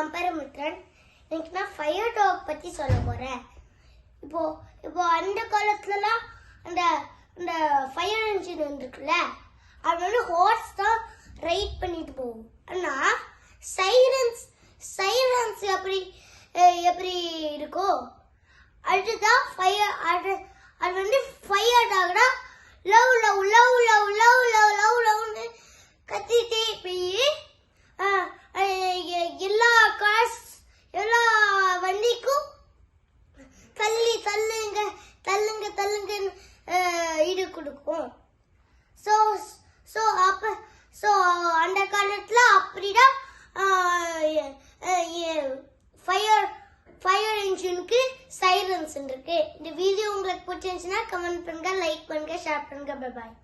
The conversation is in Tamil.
நான் பேரு மித்ரன். இன்னைக்கு நான் ஃபயர் டாக் பத்தி சொல்ல போறேன். இப்போ அந்த காலத்துலலாம் அந்த ஃபயர் இன்ஜின் வந்துருக்குல்ல, அது வந்து ஹார்ஸ் தான் ரைட் பண்ணிட்டு போகும். ஆனா சைரன்ஸ் எப்படி இருக்கோ அதுதான் ஃபயர். அது வந்து ஃபயர் டாக்னா love love love love love love love லவ்னு கத்திட்டே போய் எல்லா வண்டிக்கும் தள்ளுங்கன்னு இது கொடுக்கும். ஸோ அந்த காலத்துல அப்படிதான் ஃபயர் இன்ஜினுக்கு சைரன்ஸ் இருக்கு. இந்த வீடியோ உங்களுக்கு பிடிச்சிருந்துச்சுன்னா கமெண்ட் பண்ணுங்க, லைக் பண்ணுங்க, ஷேர் பண்ணுங்க. Bye bye.